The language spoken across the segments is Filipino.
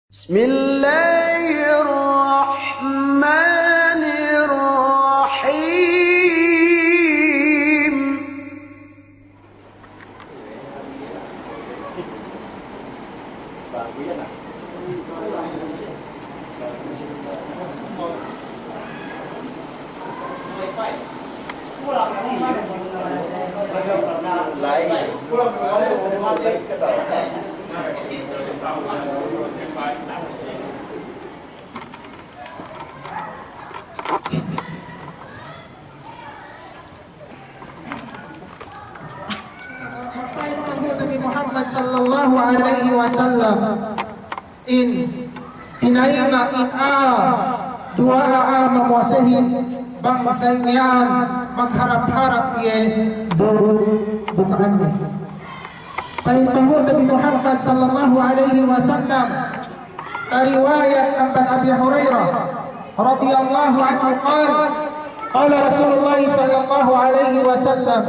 Bismillahirrahmanirrahim. Bago yan ah. Nabi Muhammad sallallahu alaihi wasallam in tinaima in dua mamuasahin bangsa niyan magharap-harap ye bukaan niya. Pahintuhod Nabi Muhammad sallallahu alaihi wasallam riwayat ng Abi Hurairah radhiyallahu anhu qala Rasulullah sallallahu alaihi wasallam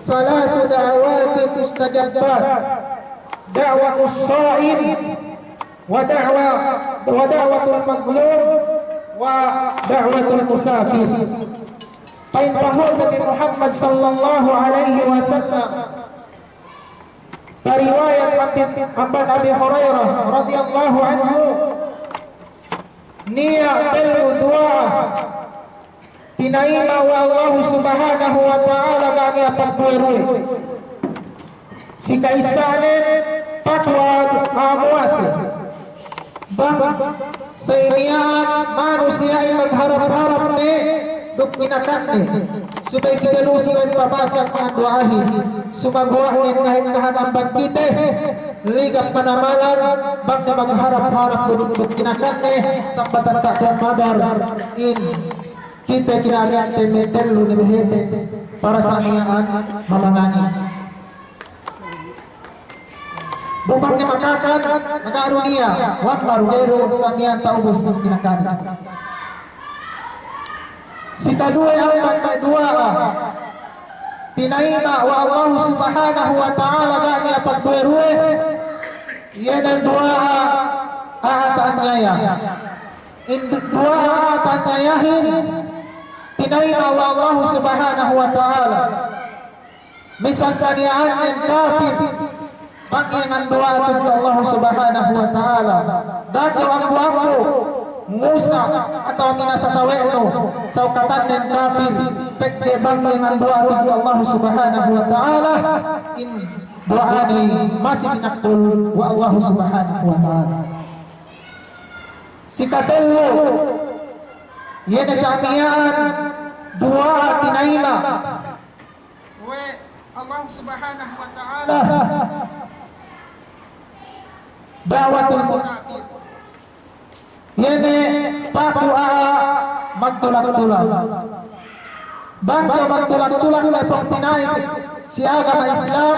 ثلاث دعوات مستجابات دعوة الصائم ودعوة المظلوم ودعوة المسافر. فإنه محمد صلى الله عليه وسلم رواية عن أبي هريرة رضي الله عنه نية الدعاء tinaima wa Allah subhanahu wa ta'ala kami pagbueroy si kaisanin patwad amuase bang sa iniyan manusia ay magharap-harap ni dukminakat ni subay kinalusin at papasak ang duahin sumagawa ni kahit kahanang pagkite ligap panamalan bang na magharap-harap dukminakat ni sambatan ka madar in kita kinagamit meter lumihete para sa aniyaan mamangani. Bupang ni makakan nag-arunia wag marugero sa aniyaan taubos ng kinakanin. Si kadua ang magdua tinaima wa Allah subhanahu wa ta'ala gani pagbuerue yan ang dua aatan niya in dua aatan niyahin tinaima wa Allah subhanahu wa ta'ala misal kaniyaan ng kapit pag-ingan doa ito Allah subhanahu wa ta'ala dati ang buwako musa atau minasasaweno sa ukatan ng kapit pagke pag-ingan doa ito Allah subhanahu wa ta'ala in doani masih binaktul wa Allah subhanahu wa ta'ala si katelo yan sa amiyaan dua tinaima we Allah subhanahu wa ta'ala dawatul musafir yan patua magtulak-tulak bangka magtulak-tulak na pang tinay si agama Islam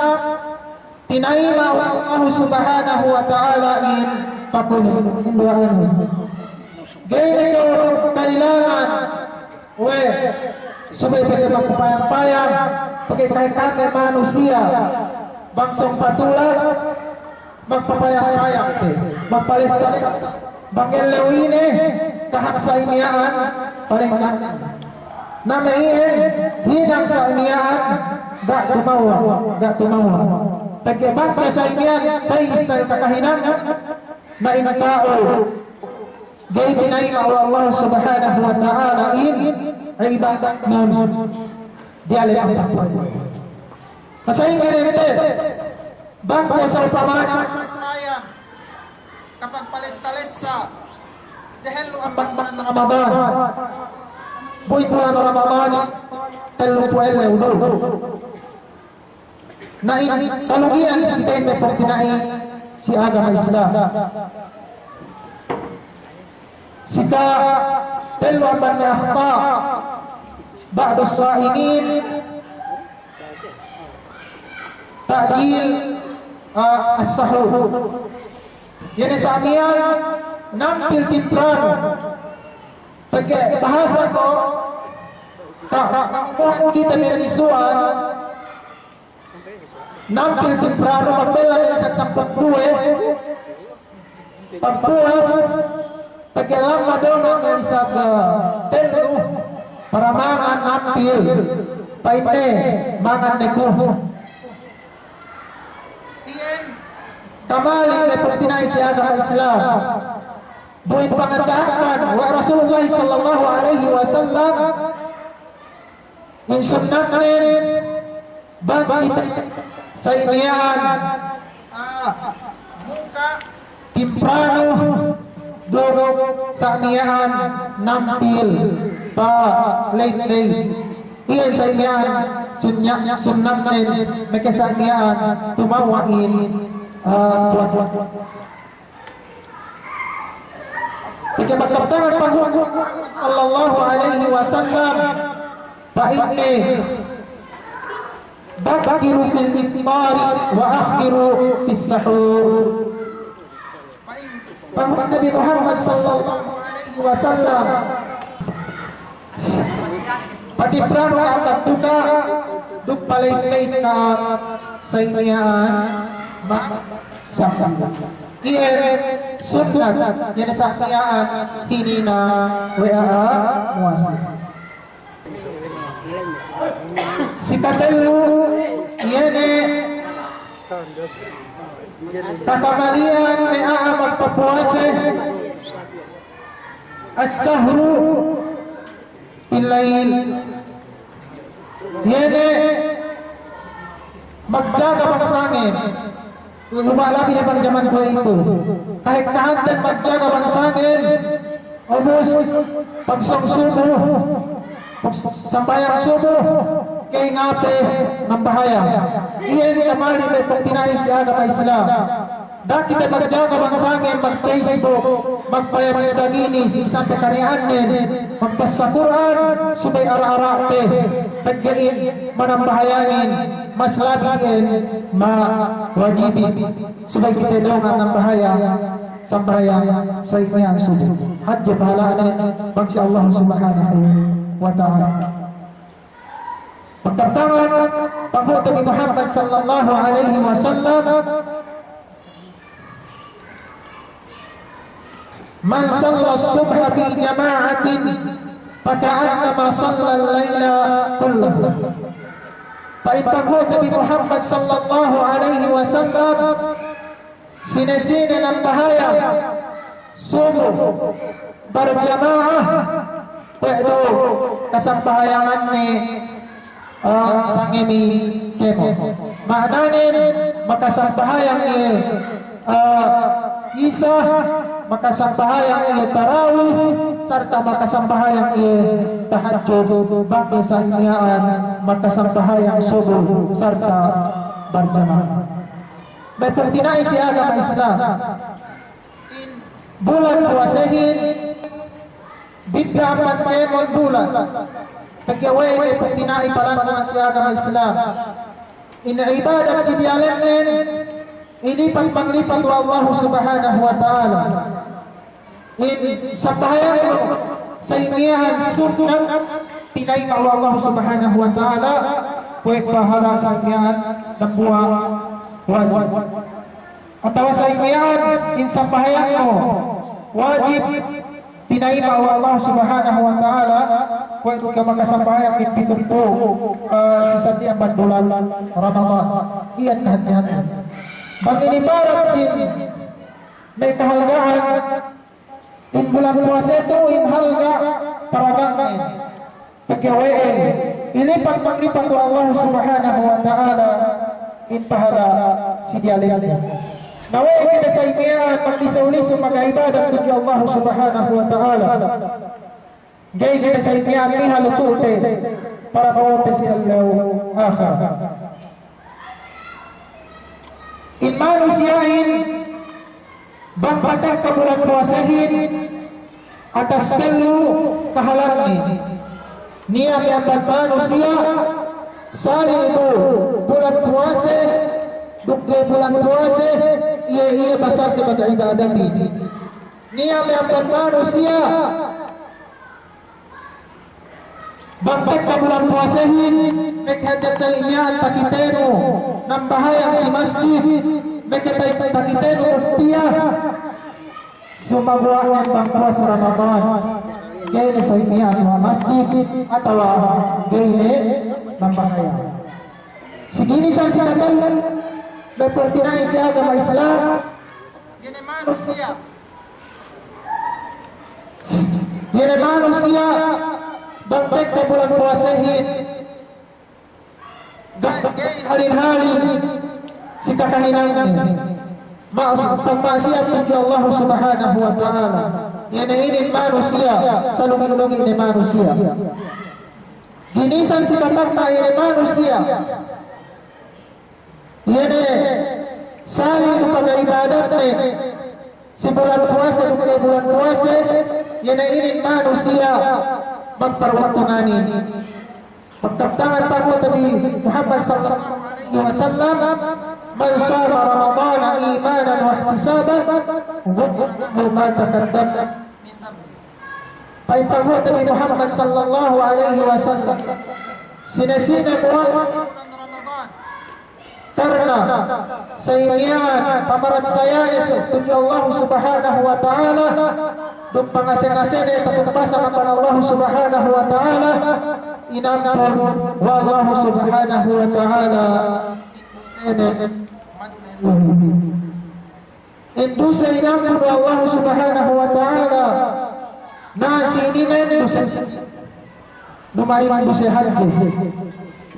tinaima wa Allah subhanahu wa ta'ala in patulog in duaan gaya ikaw kailangan we subay pwede magpapayang-payang pagkikay-kakay manusia bangsong patulak magpapayang-payang magpalis-salis bangyalawine kahap sa iniyaan palingkan na maiin hinang sa iniyaan ga tumawa pagkibat ka sa iniyaan sa istal kakahinan na inatao gay tinaima wa Allah subhanahu wa ta'ala in ibadat nun dialip ang pagpapay masahin ganito bangko sa upamanan kapag palis-salisa dahil ang bangban na Ramadan buwit mo na Ramadan talo po ay lewdo na talugian sa kita yung may pagtinain si agama Islam sika telo man akhta ba'da as-sa'imin ta'jil as-sahur yan sa amiyan nampil titran pagka bahasa ko kita nilisuan nampil temprano, papel na sa sampung buwe, pagpuas, pagkialam madong ang isang telo, para mangan napil, paite, mangan neko. Iyan, kamali kay pagtinay siya ng Islam. Buwing pangandaan, wa Rasulullah sallallahu alaihi wasallam, insunnat rin, bagit sa iniyaan, muka, timprano, duro sa iniyaan, nampil, pa late day. Iyan sa iniyaan, sunnat rin, may sa iniyaan, tumawain, puasa. Jika magkaptangan Panginoon sallallahu alaihi wasallam, painne bakiru fil iftar wa akhiru fis sahur. Panginoon Nabi Muhammad sallallahu alaihi wasallam, patiprano ka pagbuka, dugpalay-lay ka sa iniyaan, magsapang. Iyan, sunnat, yan sa kiyaan, hinina, wea, muwasa. Si Katelu, yan kakamalian, may magpapuwase. As-sahru, pilayil. Yan magjaga pagsangin. Lumalabi na pagjaman ko ito. Kahit kahantan magjaga pagsangin, ubus, pagsangsubo, pagsampayang subo, kay ngape ng bahaya. Iyan kamali kay pagtinais siya ka Islam. Daki tayo magjaga pagsangin, mag-Facebook, magpayamay daginis, isang tekarihanin, magpasakuran, subay ara-arate, pagyain, manambahayanin, mas labiin, mawajibin. Subay kita doon ang bahaya, sambahaya, sa inyang subo. Hadya pahalanin, bangsi Allah subhanahu wa ta'ala. Pagkabtangan, pagbuto ni Muhammad sallallahu alaihi wasallam, man salla subha fi jama'atin faka'annama salla al-layla kullahu. Paipagod Nabi Muhammad sallallahu alaihi wasallam, sinesine ng bahaya, sumo, berjamaah, pwede kasampahayangan ni sangimi kemo. Makananin, makasampahayang ni isa, makasampahayang iya tarawih, serta makasampahayang iya tahajud, bagi sa iniyaan makasampahayang subuh serta berjamaah. May pagtinay si agama Islam, bulan puasahin, bigdapat kemon bulan, pagkaway may pagtinay palang si agama Islam. Inibadat si dialenen, ilipat-paglipat wa Allah subhanahu wa ta'ala. Sampahayang mo sa ingihan sunnat, tinay pa Allah subhanahu wa ta'ala, puwek pahala sa ingihan ng buwa wajib. At tawa sa ingihan, sampahayang mo, wajib, tinay pa Allah subhanahu wa ta'ala, puwek ka makasampahayang ipitumpo sa satiang bulan Ramadan. Iyan hati-hati. Pag-inibarat sin may kahalgaan, in bulan puasa ito, in halga, paragangin, pagkawain, ilipat-paglipat wa Allah subhanahu wa ta'ala, in pahala si dialin. Naway kita sa iniyaan, pag-isauliso mag-aibadat kundi Allah subhanahu wa ta'ala. Gay kita sa iniyaan, ihalutute, para kawote si Allah akhar. In manusiahin, bangpatang kabulan puasahin, atas telu kahalangin. Niya may manusia, sari ito, bulan puasa, dugay bulan puasa, iya basar sa pag-ibadah din. Niya may manusia, bangpatang kabulan puasahin, naghajat sa inyan, takitero, ng bahayang si masjid, may takitero, piya, sumagawa ng pangpuas sa Ramadan. Gaya sa iya mga masjid atau gaya mapakaya. Siginisan si katan may pertinay siya agama Islam. Yan ay manusia. Yan ay manusia. Bangtek na bulan puasahin. Gay halin-halin si kakahinangin. Pagmasiat bagi Allah Subhanahu wa ta'ala. Yan ay inin manusia sa lungi-lungi ni manusia. Ginisan si katak na yan ay manusia. Yan ay saling pag-ibadat ni si bulan puasa kung kay bulan puasa. Yan ay inin manusia magparwatunganin. Pagkaptangan pa ko tabi Muhammad sallallahu alaihi wasallam, man sama Ramadan imanan wa ihtisaban ghufira ma taqaddam min dhanbi. Paipago tabi Muhammad sallallahu alaihi wasallam, sinasina puasa bulan Ramadan karena sa inian pamarat sayani sa Allah Subhanahu wa ta'ala dum pangasen-asen ay tatumbasa kepada Allah Subhanahu wa ta'ala inampun wa Allah Subhanahu wa ta'ala itu sa inampun wa Allah Subhanahu wa ta'ala na sinimen lumayan do sa haji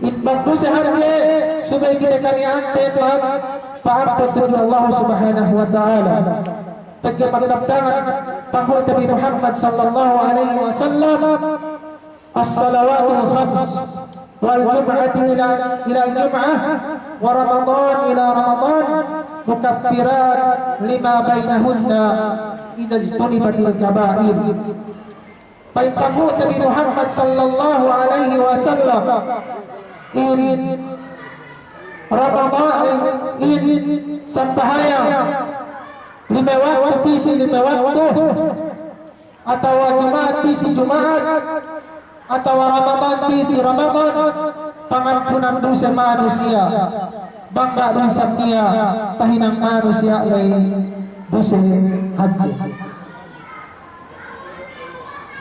itbag do sa haji subay kita kaniante paampun do Allah Subhanahu wa ta'ala pagkapagkaptangan pangko tabi Muhammad sallallahu alaihi wasallam as-salawatul khams wal jum'ati ila jum'ah wa ramadan ila ramadan mukaffirat lima bainahunna idza ijtunibatil kaba'ir. Pangko tabi Muhammad sallallahu alaihi wasallam in ramadan in sampahaya lima waktu pisi lima waktu atau Jumat pisi Jumat atau Ramadan pisi Ramadan pengampunan dosa manusia bangga dosa dia tahinang manusia lain dosa haji.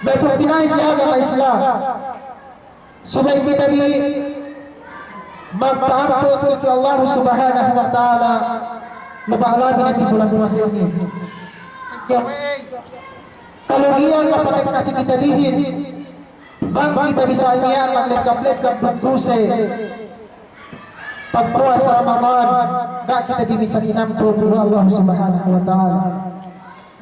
Berpertinai siya agama Islam supaya kita magpaampun kay Allah Subhanahu wa ta'ala napaalami na si bulan puasa ini. Kalugian kapatid kasi kita dihin. Bang kita bisa niya maglekap-lekap berpuse. Pagpuasa Ramadan, gak kita bisa inampun oleh Allah Subhanahu wa ta'ala.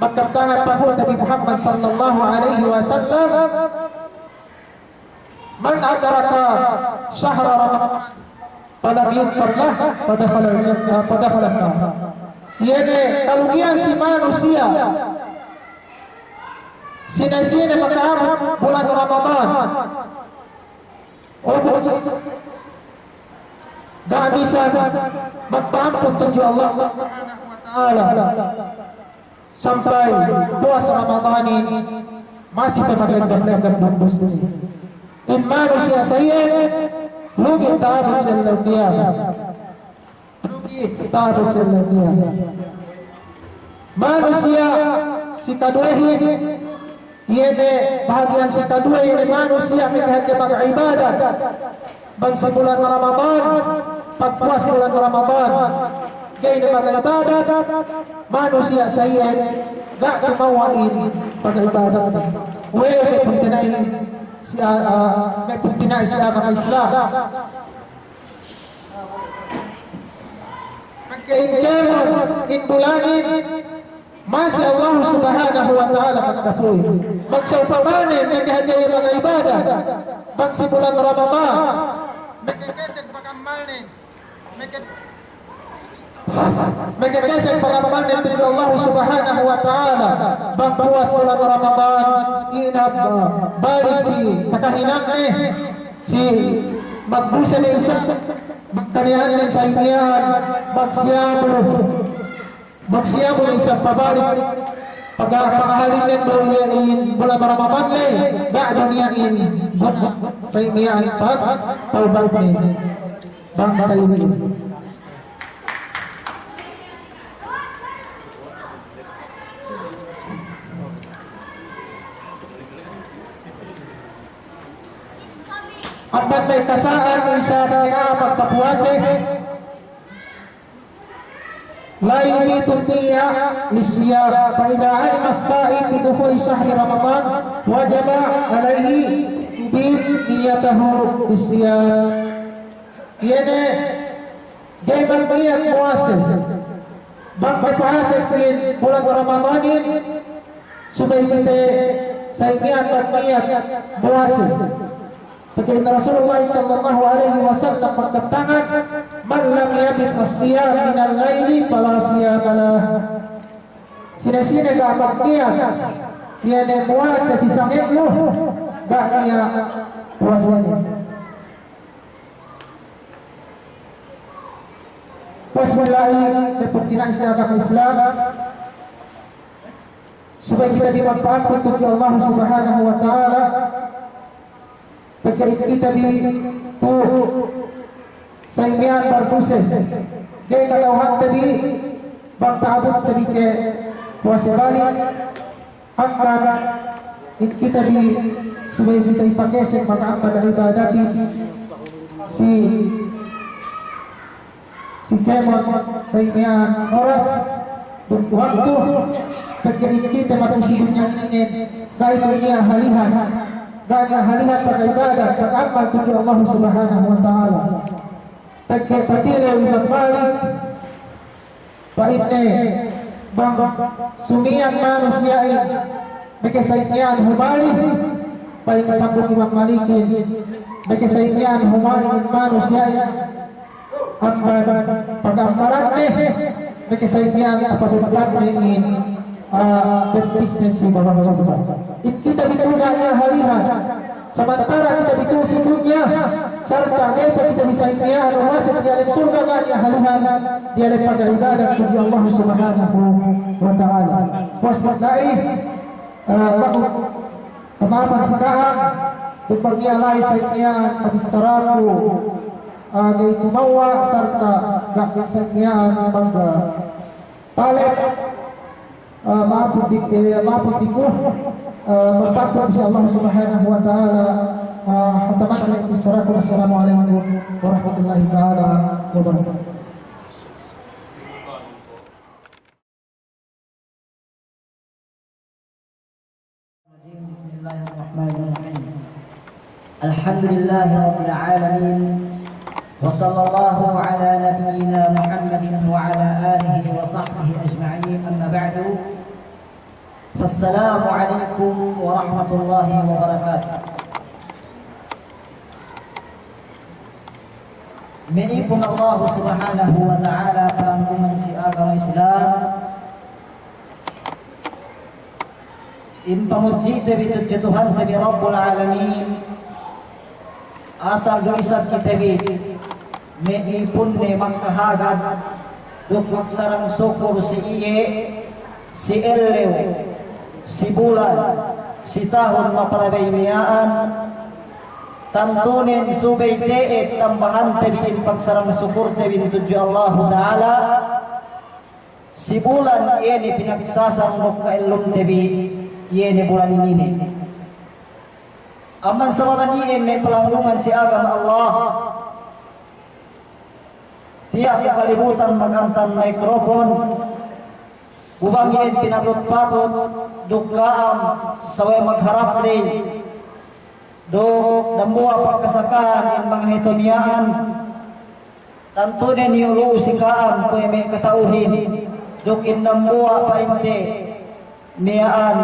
Magkaptangan pa po Nabi Muhammad sallallahu alaihi wasallam, man adraka syahra Ramadan falam yukfar lah padakhala an-nar. Yani kalugian si manusia sina-sina makaabot bulan Ramadan ubos gak bisa magpaampun tujuh Allah Subhanahu wa ta'ala sampai puasa Ramadan ini masih pemaglegam-legam bungkus ini. In manusia saya lugi taabot sa qiyamah. Lugi taabot sa qiyamah. Manusia si kaduhin yene bahagian si kadua yene manusia kaya mag-ibadat bang sa bulan Ramadan pagpuas bulan Ramadan kaya mag-ibadat manusia saya gak kumawain pag-ibadat wala puntinay may puntinay siya mga Islam pagkainyaman inbulanin masih Allah Subhanahu wa ta'ala magkapoy magsawpamanin nagkahadya yung mga ibadah magsimulan Ramadan magkakasag pagamalnin magkakasag pagamalnin dengan Allah Subhanahu wa ta'ala magpuas bulan Ramadan inab balik si kakahinan si magbusa na isa magkanihan na sa inyan magsiyamo na isang pabalik pagkakahalinan mo in bulan Ramadan ba'do niya in sa inyan tawbad ni bang sa inyan. at ba't may kasaan isa kaya magpapuwase la yumitul niya lisya fa idha alima as-sa'im bidukhuli shahri Ramadan wajaba alayhi bin niyatahu lisya. Yene jay magniyat puwase magpapuwase in bulan Ramadanin subay kita sa iniyat magniyat puwase. Pagkain Rasulullah sallallahu alaihi wasallam magkatakan, man lam yabit as-siyam min al-layli fala siyama lah. Sina-sina ka magniya yan ay puwasa si sangit mo gak niya puwasa niya. Pas mulai kepimpinan sa agama Islam supaya kita dimanfaatkan untuk Allah Subhanahu wa taala. Pagkain kita di tu sa imian barbuse kaya kalauhan tadi bang taabot tadi ke puasa balik hanggang kita di supaya kita ipagkesek mag-ampad ang ibadati si kemon sa imian oras waktu pagkain kita matusigod niya ininin kahit niya halihan gaya halihan pag-ibadah pag-amal kepada Allah Subhanahu wa taala. Pagkatira ibang balik paitne bang sumiyan manusiain magkasaityan humali pait sambung ibang malikin magkasaityan humali in manusiain amban pag-amalan magkasaityan apabuntan in business si Bapak Subhanahu wa taala. Kita bituna niya halihan samantara kita bitusin dunia serta dapat kita bisa ikhya masuk di dalam surga kan ya halihan di dalam pag-ibadah kepada Allah Subhanahu wa taala. Wasmai kemaafan sekarang berpagialai saiknya habis saraku agay tumawa serta gak saiknya bangga talep maafun biku bertakwa kepada Allah Subhanahu wa taala. Khataman bisalaatu wassalamu alaikum warahmatullahi taala wabarakatuh. Bismillahirrahmanirrahim. Alhamdulillahi rabbil alamin. Wa sallallahu ala nabiyyina Muhammadin wa ala alihi wa sahbihi ajma'in. Amma ba'du. Assalamu alaikum warahmatullahi wabarakatuh. Meipun Allah Subhanahu wa taala perangkuman si agama Islam. In pamuji tabi Tuhan tabi Rabbul Alamin. Asal do isat kitabi meipun ne magkahagad duk magsarang syukur si iye si elew si bulan, si tahun mapalabaymiyaan, tantunin subay teet tambahan tabiin pagsarang syukur tabin tuju Allah Ta'ala, si bulan iyan pinagsasarang kailong tabi iyan bulan ini. Aman sa mga iyan may palanggungan si agama Allah, tiyak kalibutan magantan mikrofon, ubang iyan pinatot-patot, dugkaam, saway magharap din, dug dambuha pagkasakaan in mga hitoniyaan, tantunin yung luusikaam kung may katauhin, dug in dambuha painte, miyaan,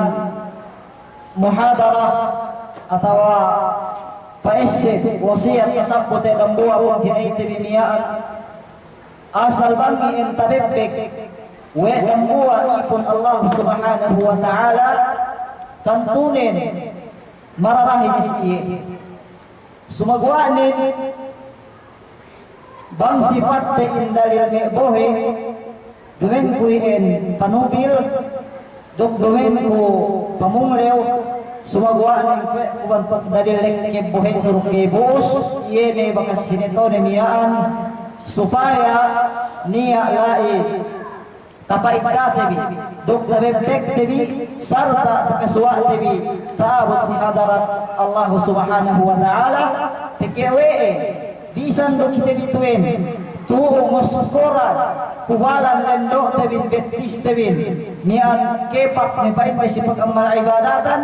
muhadara, atawa paisip, wasiyat kasapute dambuha pang kinaiti miyaan, asal bangi in tabibig, we dambuha ipon Allah Subhanahu wa ta'ala, tantunin mararahin isiye. Sumagwanin bang sifat te indalil ne bohe dumen kuyen panubil dok dumen ko pamunglew sumagwanin ko kuban dalil ke bohe turuk ke bus yene bakas hinito ne miyaan supaya niya lai tapaikda tebi dok tabebtek tebi sarta takaswa tebi taabot si hadarat Allah Subhanahu wa ta'ala tekewe bisan do kita bituin tuh muskoran kubalan lendo tebin betis tebin nian kepak ni pain si pagamal ibadatan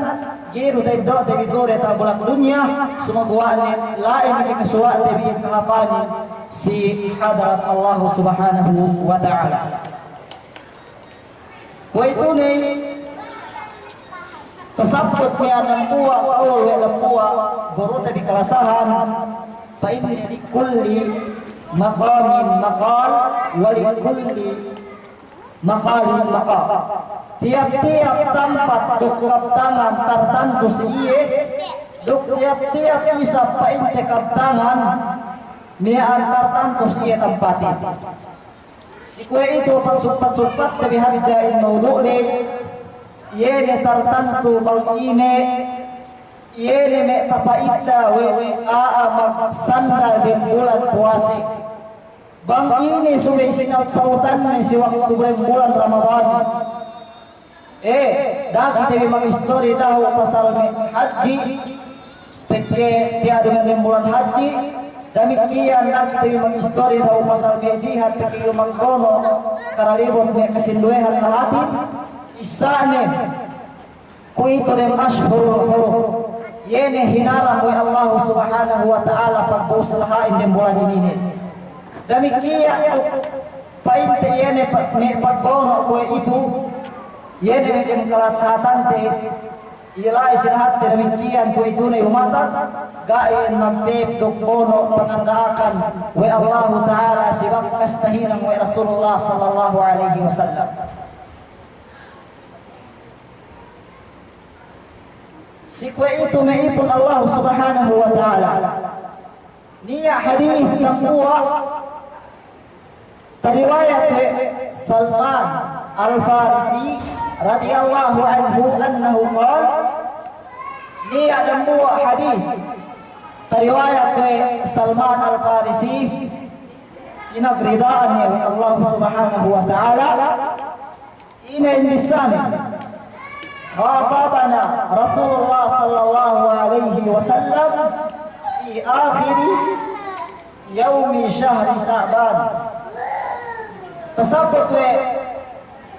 giru tebdo tebi dore tabulak dunia semua guaan lain di kesuat tebi kahapani si hadrat Allah Subhanahu wa taala. Wa itu ni tasabut ni anam buah kaul wa buah guru tebi kalasahan fa inni li kulli maqamin maqal wa li kulli maqalin maqal. Tiap-tiap tempat duk kaptangan tertentu siye duk tiap-tiap isap painte kaptangan mian tertentu siye tempatin. Si kue itu pat-supat tapi harjain maudu' ni yene tertentu bang ine yene me kapaita we magsandal di bulan puasi bang ini sudah sinat sautan ni si waktu bulan Ramadan dah kita memang histori tahu pasal haji peke tiada dengan bulan haji demikian dah kita memang histori tahu pasal jihad peke lumang kono karalibot me kesinduehan hati isane ku itu dem ashhurul hurum yene hinarah wa Allah Subhanahu wa taala pagbuslahain dem bulan ini demikian painte yene pagbono ku itu yene dem kalatatan te ila isinahat demikian ku itu ne umatan gaen magtib dokbono panandaakan wa Allah taala sibak kastahinan wa Rasulullah sallallahu alaihi wasallam. Sikwa itu meipun Allah Subhanahu wa taala. Nia hadis nambuwa riwayat Salman Al-Farisi radhiyallahu anhu annahu qala nia nambuwa hadis riwayat Salman Al-Farisi inagridaan ya Allah Subhanahu wa taala ina lisani خاطبنا رسول الله صلى الله عليه وسلم في آخر يوم شهر شعبان. Tersebut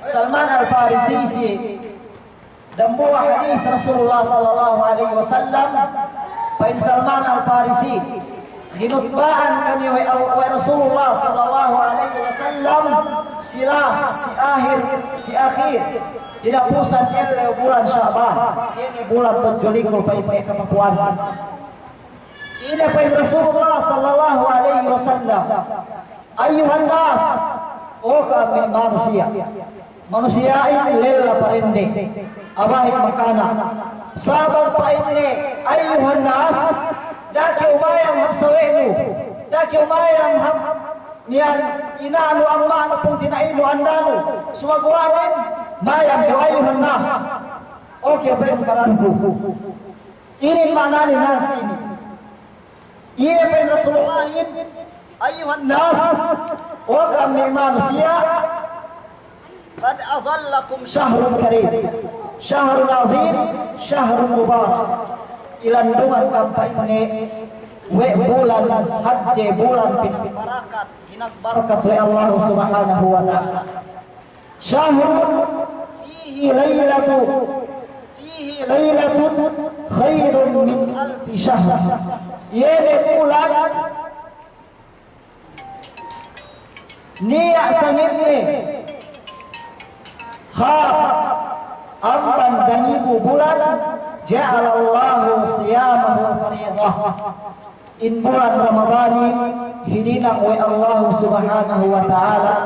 Salman Al-Farisi dan buah hadis Rasulullah sallallahu alaihi wasallam Pain Salman Al-Farisi hinutbaan kami wa Rasulullah sallallahu alaihi wasallam silas si akhir tidak pusan bulan Sya'ban ini bulan terjulikul pain kemakuan ini pain Rasulullah sallallahu alaihi wasallam ayuhan nas oh kami manusia ini lela parinde abahi makana sabar pain ne ayuhan nas daki umayang hapsawenu daki umayang niyan inaanu amma pun tinailu andanu sumaguanin mayam ayuhan nas oke apa yang baranku ini makna nas ini pen Rasulullah ayuhan nas oh kami manusia qad adhallakum syahrun karim syahrun azim syahrun mubarak ilandungan kampanye we bulan haji bulan barakat hinak barakat oleh Allah Subhanahu wa taala syahrun fihi lailatun khairun min alfi syahr yene bulan niya sangitne ha amban danibu bulan ja'alallahu siyamahu fariidah in bulan Ramadhani hinina wa Allah Subhanahu wa taala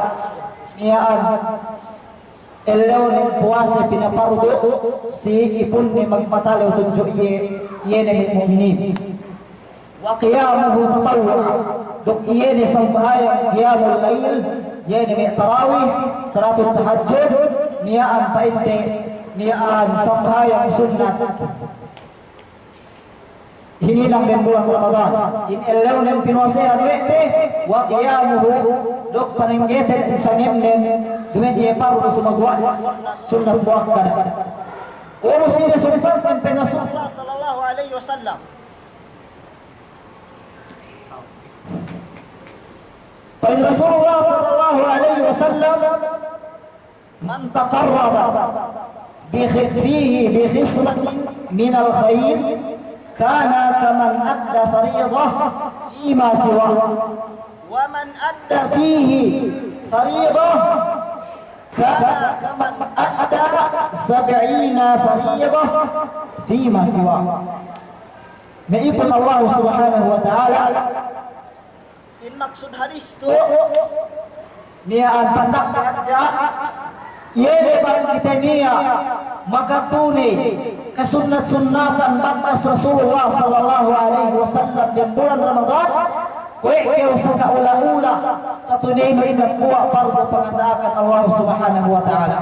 niaan elaw ni puasa pinapardo si ipun ni magpatalo tunjo iye ni mu'minin wa qiyamuhu tatawwu dok iye ni sambayang qiyamul lail iye ni tarawih salatul tahajjud niaan painte niaan sambayang sunnat hinilang din bulan Ramadan in elaw ni pinuasehan wete wa qiyamuhu dok paninggeten sa nimnen dumen iye paru sumagwa sunnat muakkad o musida sunfat kan Rasulullah sallallahu alaihi wasallam فالرسول الله صلى الله عليه وسلم من تقرب فيه بخصلة من الخير كان كمن أدى فريضة فيما سواه ومن أدى فيه فريضة كان كمن أدى 70 فريضة فيما سواه. Naipon Allah subhanahu wa ta'ala in maksud hadis tu niya ang pandak kerja yede bang kita niya makatuni kasunat-sunatan batas Rasulullah sallallahu alaihi wasallam di bulan Ramadan kue keu sa kaula-ula tatunay mo inakuha para pangandakan Allah subhanahu wa ta'ala.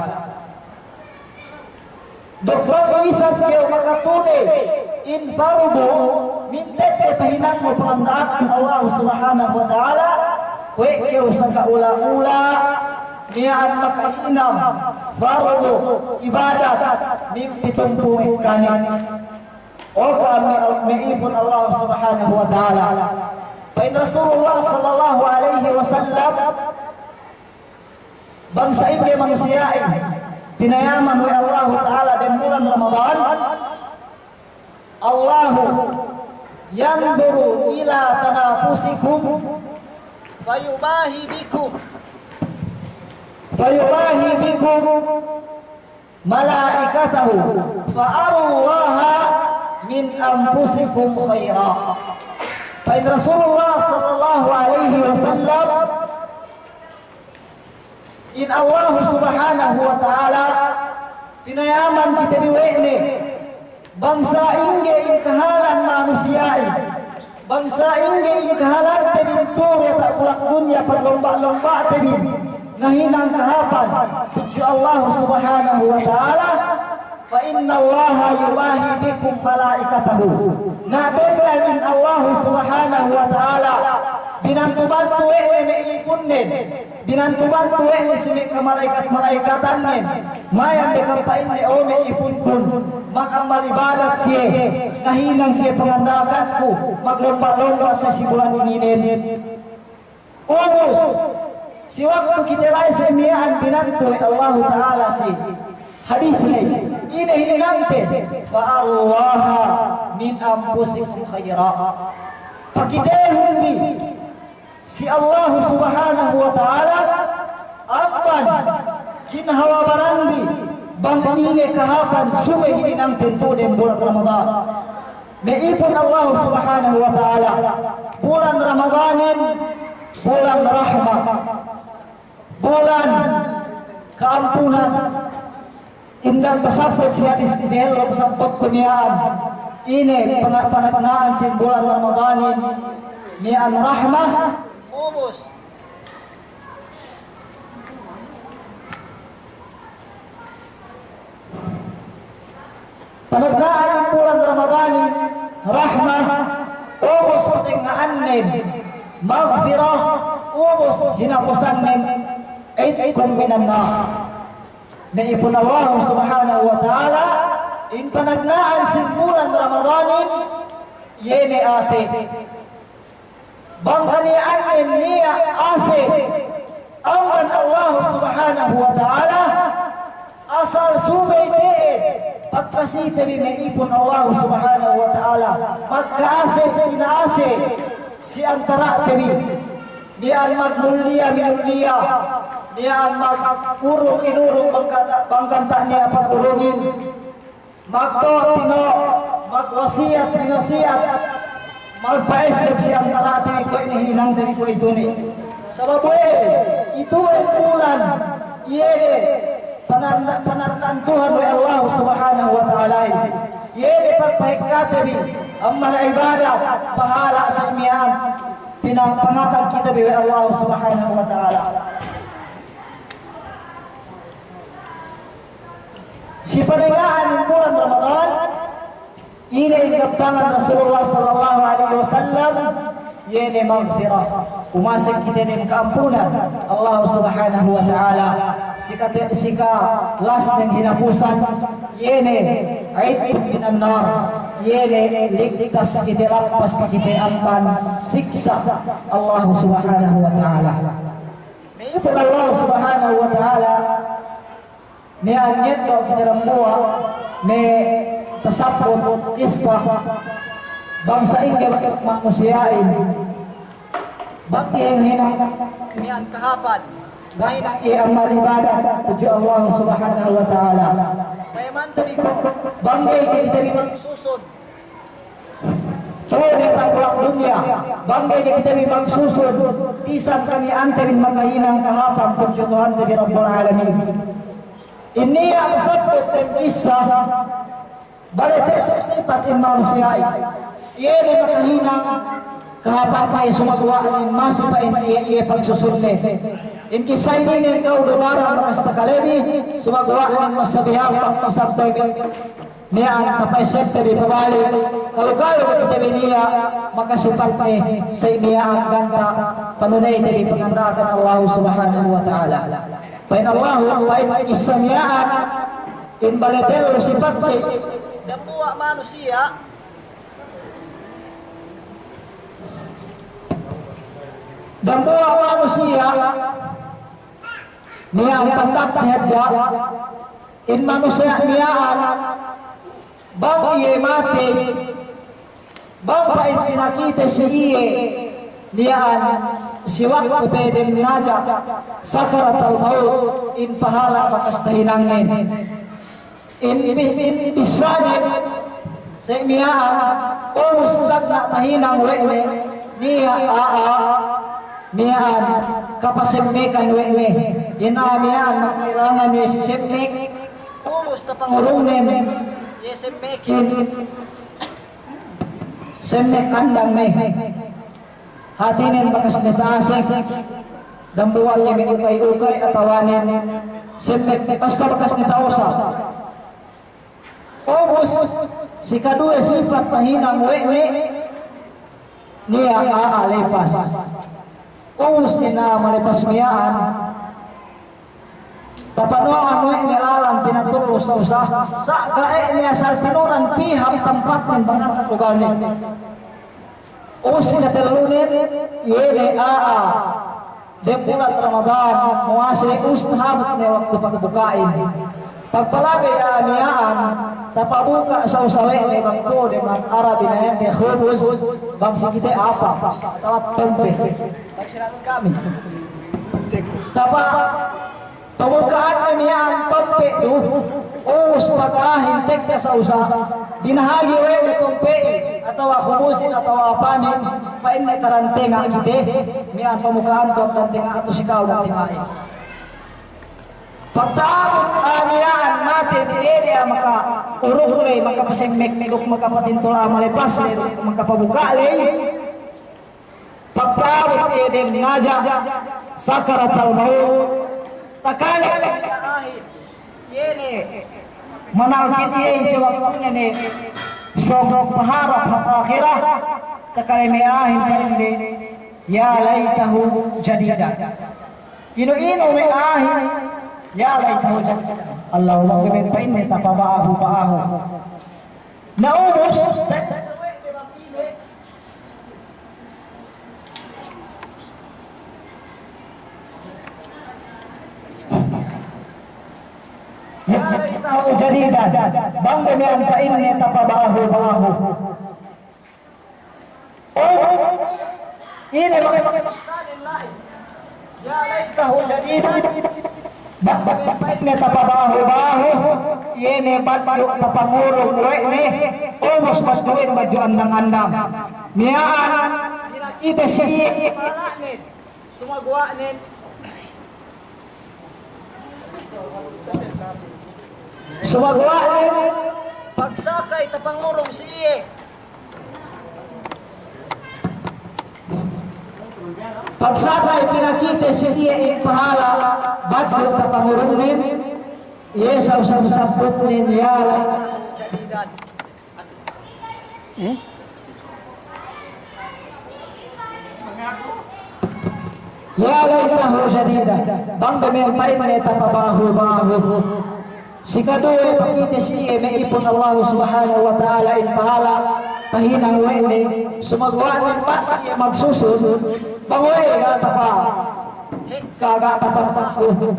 Dokbang isang keu makatuni in farubo mintet ketahinan mo pangandakan Allah subhanahu wa ta'ala kue keu sa kaula-ula niya makainam farubo ibadat mimpitong puwit kanin o kami maipon Allah subhanahu wa ta'ala. Pain Rasulullah sallallahu alaihi wasallam bangsain kay manusiain pinayaman wa Allah ta'ala di bulan Ramadan. Allahu yanzuru ila tanafusikum fayubahi bikum malaikatahu fa'arullaha min anfusikum khaira. Fa Rasulullah sallallahu alaihi wasallam in Allah subhanahu wa ta'ala pinayaman kita diwene bangsa ingge in kahalan manusiai bangsa ingge in kahalan tebintore tak kulak dunia paglomba-lomba tebin ngahinang kahapan tuju Allah subhanahu wa ta'ala fa inna Allah yubahi bikum malaikatahu nabebal in Allah subhanahu wa ta'ala binantu-bantu ipunnen binantu-bantu simi ka malaikat-malaikatannen mayang dekampain ni ome ipunkun makamal ibadat siya ngahinang siya pangandakan ko maglomba-lomba sa sibulan ininin ubus si waktu kita lain sa miyaan binantu Allah ta'ala si hadis ini nanti fa'allaha min anfusikum khaira pakitehun ni si Allah subhanahu wa ta'ala amban kinhawabaran ni bang ini kahapan sumay ini nanti tudem bulan Ramadan naipon Allah subhanahu wa ta'ala bulan Ramadanin bulan rahmah bulan keampunan indang pasapot siya istinelo pasapot kuniyaan ini panganaan si bulan Ramadanin ni ang rahmah ubus panaglaan ang bulan Ramadanin rahmah ubus patingaan maghfirah ubus hinakusan aitkum minan nar. Naipon Allah subhanahu wa ta'ala in panaglaan si bulan Ramadanin yene ase bangkanian niya ase awan Allah subhanahu wa ta'ala asal sumay tiin pagkasita naipon Allah subhanahu wa ta'ala magkaase inaase si antara tabi di ang magmulia minulia di ang magurong inurong bangkanta niya pagurungin magtotino magwasiyat minasiyat magpaisip si antara tabi ko inihinang tabi ko ito ni sabab ito ay bulan yene panartantuhan wa Allah subhanahu wa ta'ala yene pagpahikatabi ang mga ibadat pahala sa imiyan pinapangatan kita bi Allah subhanahu wa ta'ala. Si panigaan ng bulan Ramadan ini ingkaptangan Rasulullah sallallahu alaihi wasallam yene maghfirah. Umasig kita ning kaampunan Allah Subhanahu wa taala. Sika las ng hinapusan yene aitub minan nar. Yene ligtas kita lapas na kita ampan siksa Allah Subhanahu wa taala. May Allah Subhanahu wa taala may anyet do kita rambuwa may tasapot kisah bangsa inggit manusiain bakit yang hinang niyan kahapan dahil ang iamal ibadah tuju Allah Subhanahu wa taala may man tabi ko banggay kita limang susod Tuhan ang kulak dunia banggay kita limang susod isang kami anterin makahinang kahapan tuju Tuhan tabi Rabbul Alamin ini ang sabot ng kisah balik ito sifat ng manusia iyan ay makahinang kahapan pa ay sumagawa ng masipa iya pagsusunod in kisay ninin ka udara makasta kalemi sumagawa ng masabihang pagkasabtay niya ang tapay sekte pabali kalugalo na kita niya makasupat ni sa niya ang ganda panunay na ipangandakan Allah Subhanahu wa ta'ala pain Allah pain isaniyaan in baletero sifat ni dambuwa manusia dambuwa manusia niya ang pagkakahadya in manusia niyaan bang iye mati bang pain pinakita si iye niyaan siwak na pwede minaja sakarat al-maut in pahala makastahinangin in bisanin sa imiyaan o muslag na tahinang wele niya miyaan kapasimmikan wele inamiyaan magkailangan niya si simik umus na pangurunin yesimmikin simik andang me hatinin bakas nitaasik dambuwal niya minukay-ukay atawanin simik basta bakas nitausa Obus si kadua sifat pahinang wewe niya aalepas. Obus ina malepas miyaan. Tapanoan wewe nilalang pinatulo sa usah. Sa kae niya sa tinuran piham tempat ng mga lugar ni. Obus na telunin yele de bulan Ramadan muasri ustahabot niya waktu pagbukain. Pagpalabi niyaan tapabuka sa usawe ni bangko di mga Arabi na yan ni khubus bangsi kita apa atau tempe pagsirangan kami pabukaan niyaan tempe us pagkahintek na sa usa binahagi ni tempe atau khubusin atau apanin pain na karantenga kita niyaan pamukaan to karantenga atau sikaw na tingain pagtaabot amiyaan natin area maka uruhulay makapasimmek-megok makapatintula malipas makapabukali pagtaabot area naja sakarat al-maut takali yene manakit yain sa waktunya ni sok paharap akhirah takali may ahin pa hindi ya laytahu jadidan ino-ino may ahin ya laitahu jadidan Allahumma kimin pa inni tapabaahu paahu naubos ya laitahu jadidan bang demian pa inni tapabaahu paahu ini makipagsasalin lain ya laitahu jadidan bakit na tapabaho-baho yene badyo tapangurong ni umos bastuin badyoan ng andam miyaan kita siya malanin sumagwanin pagsakay tapangurong siya pagsakay pinakita siya ipahala badyo kapangurunin yesaw sabsabot ninyala Ya laitahu jadida. Bang demi paine tapabahu. Sikadue pakite siye meipun Allah Subhanahu wa taala in pahala tahinang wene sumagwan pasak yang magsusun bangoy ga tapa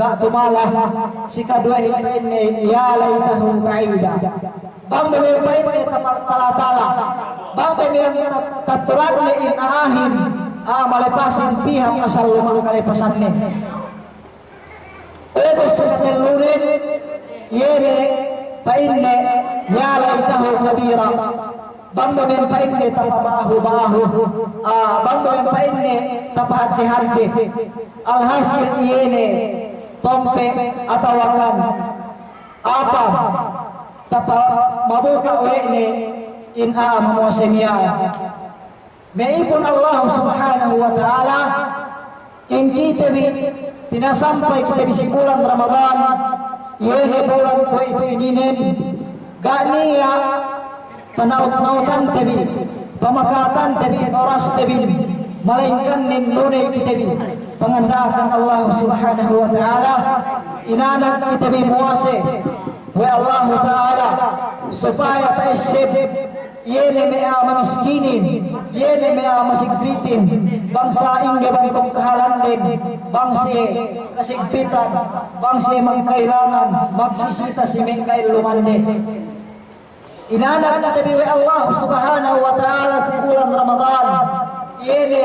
ga tumala sikadue ini ya laitahu baida. Bang demi paine tapatala bang demi taturan in ahin malepasin pihak asal lumang kalepasan ni Edos sa lurin yene painne ya laitahu kabira. Bang domen painne tapabahu bang domen painne tapahaji alhasil yene tompe atawakan apa tapa mabuka wene in mamosemia meipun Allah Subhanahu wa taala in kita pinasampay kita di bulan Ramadan. Yene bulan ko itu ininin ganiya panaut-nautan tabi pamakatan tabi oras tabi malainkan nin lunay kitabi pangandakan Allah Subhanahu wa taala inanak kitabi muase wa Allah taala supaya taisib yene mea mamiskinin yene mea masigpitin bangsa ingge bangkong kahalanden bangsi kasigpitan bangsi magkailangan magsisita si Mikael lumande inanak natin wa Allah Subhanahu wa taala sa bulan Ramadan yene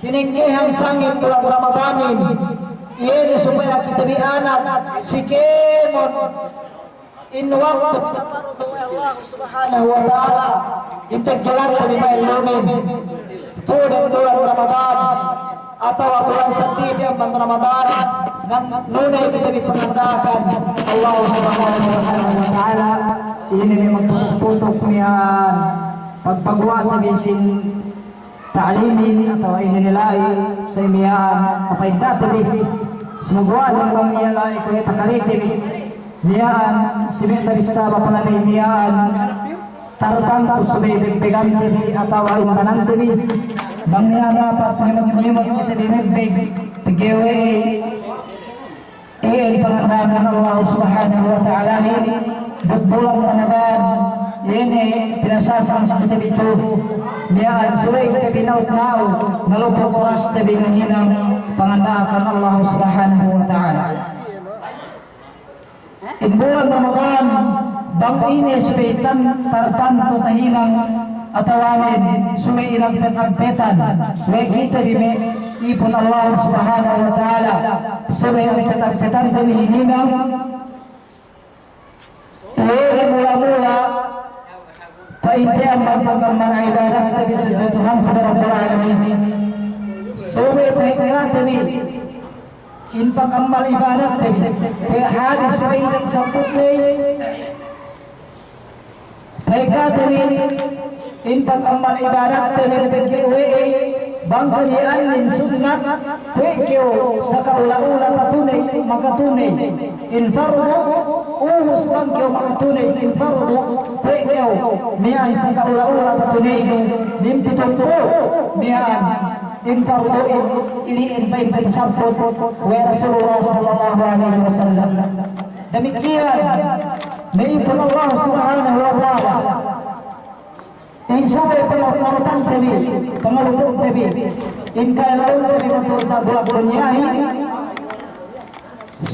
tininggihan sangit bulan Ramadanin yene supaya kita anak si kemon in waktu taparudu Allah Subhanahu wa taala integjalan kami mailunin tulad bulan Ramadan atau bulan September bulan Ramadan dan nunay kita dipenandakan Allah Subhanahu wa taala ini memang putuk niyan pagpagawa sa bisin ta'limin atau ini nilai sa imiyan kapaydatili sumagawa ng mga nilai ko itakariti niyan simita bisa bapanami niyan tartang subay bigante atau intanante bang niyan dapat nimot kita dinibig tigewe pangandakan Allah Subhanahu wa taala bulan Ramadan ini pinasasang sa dito niyan suway kita binaut-naw nalupot oras tabi ng pangandakan Allah Subhanahu wa taala. In bulan Ramadan, bang ini sulitan tartanto tahinang atawanin sumay iragpet-agpetan way kita dime ipon Allah Subhanahu wa taala sumay iragpet-agpetan kami hininang mula-mula painte ang magpagmana ibadah kita Tuhan kepada Rabbul Alamin sumay pahinga kami in pag-amal ibadat kaya hadis rahilat sa putli kaya katamin in pag-amal ibadat kaya pagkiwi bangkanian in sunnat kaya sa kaula-ula patunay makatunay in fardo uhus bangkyo makatunay sin fardo kaya niyan sa kaula-ula patunay nimpitong po niyan in fardo iliin pa yung sampot wa Rasulullah sallallahu alaihi wasallam. Demikian naipun Allah Subhanahu wa taala in subay pangalaman tabi pangalupog tabi in kailaon tabi maturta bulan niyahi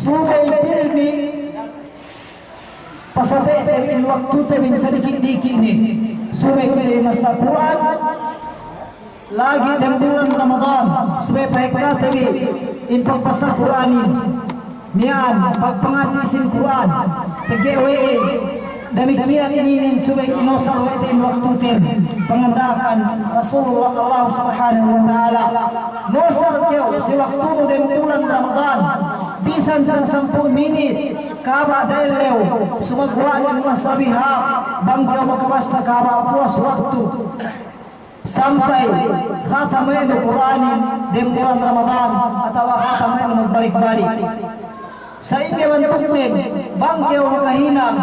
subay pilmi pasabi tabi in waktu tabi sa dikit-dikit ni subay pilmi masapuan lagi dan bulan Ramadan supaya baiklah tabi in pagpasa Quranin niyan pagpangatisin Quran paggewe demikian ini supaya inosal in waktu tin pangandakan Rasulullah Allah Subhanahu wa taala nosal kyo si waktu dan bulan Ramadan bisan sa 10 minit kaba dahil sumagwa ng masabiha bangkyo makabasa kaba puas waktu sampai khatamin Al-Quranin di bulan Ramadan atau khatamin magbalik-balik sa inyawan tuknin bangkyo makahinang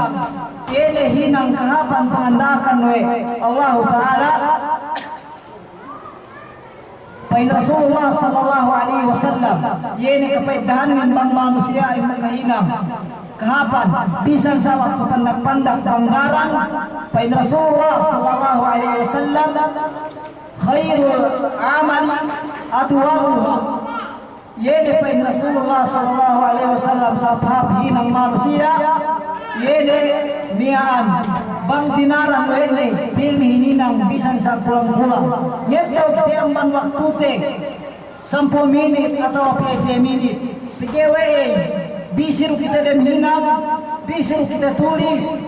ini hinang kahapan pangandakan we Allah Ta'ala Pain Rasulullah sallallahu alaihi wasallam yene kapaidahan ng bang manusia ay makahinam kahapan bisan sa waktu pandak banggaran. Pain Rasulullah sallallahu alaihi wasallam khairul amali adwamuha. Yene pain Rasulullah sallallahu alaihi wasallam sa pahabi ng manusia yene niaan bang dinaran wene pilmihininang bisan sa pulang-pulang. Yeddo kiti ang man waktu te 10 minit atau 20 minit. Pigewe bisir kita dem hinang, bisir kita tuli.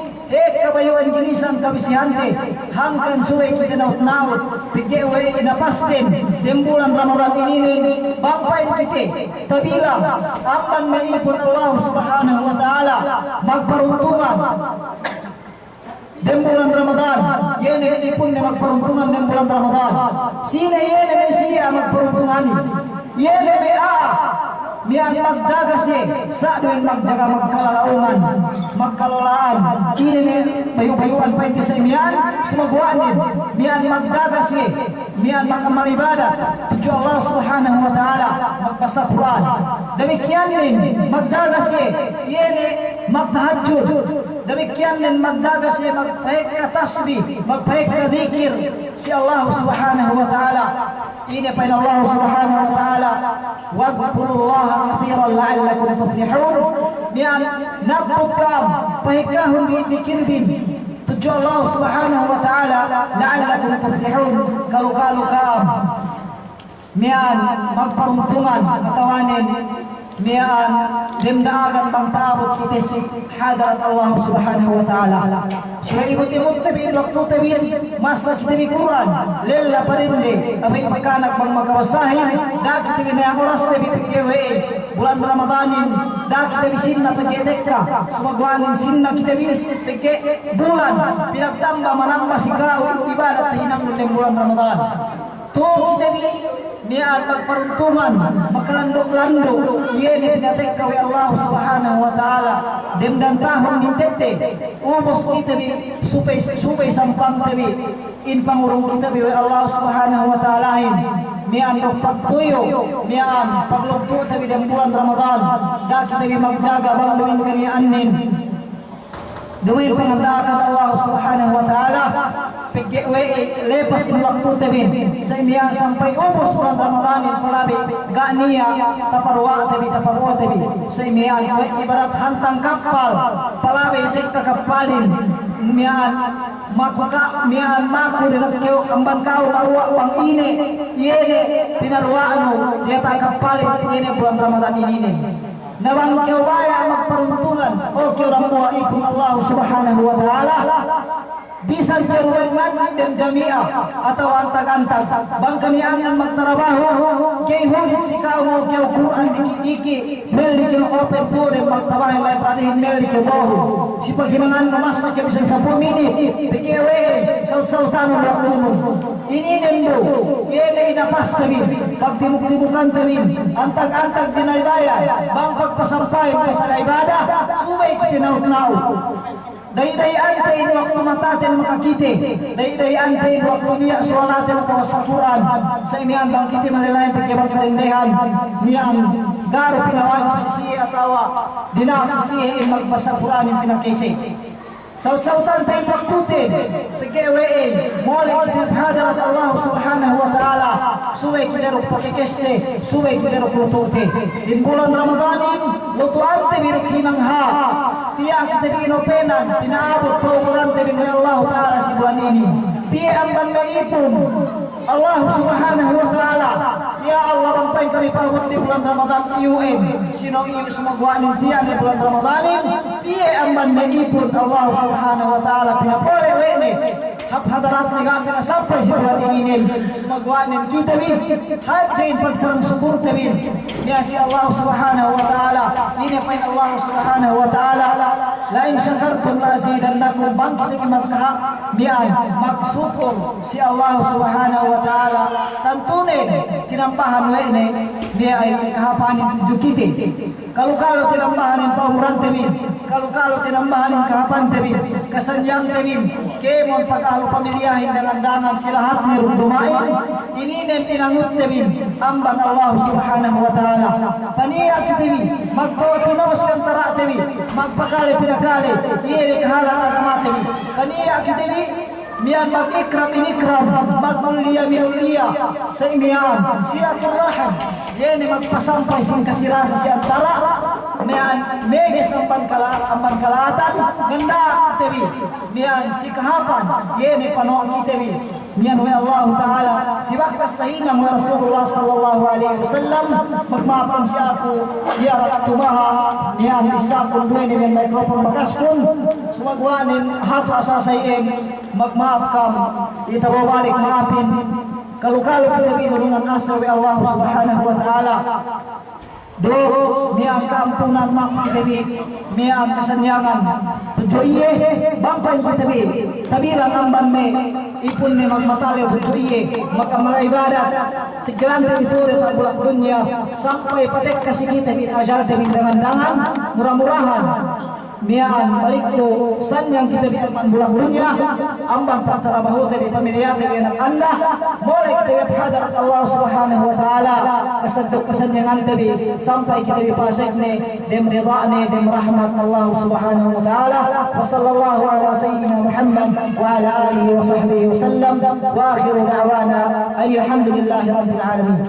Kabayuan ginisan kabisihante hangkan suwe kita naut-naut. Pigewe inapastin dem bulan Ramadan ini bapain kita tabilang akan maipun Allah subhanahu wa ta'ala magperuntungan dem bulan Ramadan. Yene ipun na magperuntungan dem bulan Ramadan. Sina yene Mesia magperuntungan. Yene mea miang magjaga si sa doon magjaga magkalolaan. Kini ni bayu-bayuan pa iti sa imian sumagwaan din. Miang magjaga si miang magkamalibadat tuju Allah subhanahu wa ta'ala magpasatuan. Demikian din magjaga si yene magtahajud. Demikian din magdaga siya magpahik ka tasbih, magpahik ka dhikir si Allah subhanahu wa ta'ala. Ini pa Allah subhanahu wa ta'ala wadhkurullaha kathiran la'allakum tuflihun. Miyan napot kam pahikahon dhikir bin tuju Allah subhanahu wa ta'ala la'allakum tuflihun. Kalu-kalu kam miyan magparuntungan katawanin mian dimdaagan bang taabot kita si hadarat Allah subhanahu wa ta'ala. So imut-imut tabiin waktu tabiin masa kita bi Quran lella parinde abay pagkanak bang magawasahin da kita binayang oras tabi pagkewe bulan Ramadanin da kita bi sinna pagketekka sumagwanin sinna kita bi pagke bulan pinagtamba manamba sikaw ibadat hinam ng bulan Ramadan. To kita bi niat magperuntungan makalandok-landok yene pinatek kawi Allah subhanahu wa ta'ala dem dan tahun mintete ubos kita bi supay sampang tabi in pangurong kita bi Allah subhanahu wa ta'ala mian dok pagtuyo mian paglugto tabi dem bulan Ramadan da kita bi magjaga bang luwin kanianin duwin pangandakan Allah subhanahu wa ta'ala pagkewe lepas in waktu tabi sa imiya sampai ubos bulan Ramadanin palabi ganiya taparwa tabi sa imiya ibarat hantang kapal palabi itik kakapalin miyan miyan mako dinakyo amban kao marwa pang ine yene pinarwaano diya kakapalin yene bulan Ramadan ini nawang kiawaya magparuntungan o kiawramua ipong Allah subhanahu wa ta'ala bisan kiaway ngaji dan jamiah atau antag-antag bang kami anan magtrabaho kay hulit si kao kiaw Quran diki-diki mel kiaw open to de magtrabaho library mel kiaw boho si paghinangan namasa kiaw bisan 10 minit bikiawe saut-sautan ng ini nendo yene inapas tabi pagtimuk-timukan tabi antag-antag dinaybaya bang pagpasampay sa ibadah sumay kitinaut-naut day-dayan tayo waktu matatin makakiti day-dayan tayo waktu niya suwalatin sa Quran sa imihan bang kiti manilayan pagkibang karindehan niyang garo pinawag sisi atawa dinak sisi magpasa Quran yung pinakisi saut-sautan tayo pagputin pagkewe muli kita hadarat Allah subhanahu wa ta'ala suwe kiderok pakikeste suwe kiderok luturte in bulan Ramadanin lutuan tayo birok hinangha tiya kita binopenan pinaabot paukuran tayo binoy Allah ta'ala si bulan ini tiya ang bangaipon Allah subhanahu wa ta'ala ya Allah bangpay kami pagod di bulan Ramadan iuin sinong iyo sumagwanin tiya di bulan Ramadanin tiya ang bangaipon Allah subhanahu wa ta'ala pinapole wene hadarat ni kami nasampay si bulan inginin sumagwanin kita bin hatin pagsarang subur tabin niya si Allah subhanahu wa ta'ala ini pa Allah subhanahu wa ta'ala lain syakartum lazidannakum bang kita magkaha miyan magsukur si Allah subhanahu wa ta'ala tantunin tinampahan wene niya ay kahapanin jukitin Kalau tinambahan paumuran tebin, kalau tinambahan kahapan tebin, kasanjang tebin, kemon pagkalo pamilyahin dangan silahat ni rudumain, ininem inangut tebin, amban Allah subhanahu wa ta'ala. Paniya tebin, magtotinos kan tara tebin, magpakali pinakali, iri kahalan agama tebin. Paniya tebin, mian mag-ikram inikram, magmulia minulia sa imiyan, silaturrahim, yan magpasampay sin kasirasa si antara, mian megis ang kalatan, ganda kitewi, mian si kahapan, yan panoon kitewi, mian wa Allah Ta'ala, si waktas tahinam wa Rasulullah sallallahu alaihi wasallam, magmapam si ako, yarat tumaha, yan isa kung duwene mian microphone makaskun, sumagwanin hato asasayem, magmaaf kam, itawawalik maafin, kalau kita binurungan asa wa Allah subhanahu wa ta'ala. Do, miang kampunan mak kita miang kesenyangan. Tujuiye, bangpain kita tabilang amban me, ipun ni magmatali tujuiye, makamara ibadat, tigalan itu reta bulak dunia, sampai patek kasih kita ajar dengan dangan, murah-murahan. Mian balik ko sanyang kita biarman bulan dunia ambang pantara bahu tabi pamilya tabi anak anda boleh kita hadarat Allah subhanahu wa ta'ala kesentuk kesenyangan tabi sampai kita dipasek ne dem ridha ne dem rahmat Allah subhanahu wa ta'ala wa sallallahu ala sayyidina Muhammad wa ala alihi wa sahbihi wa sallam wa akhiru da'wana alhamdulillahi rabbil alamin.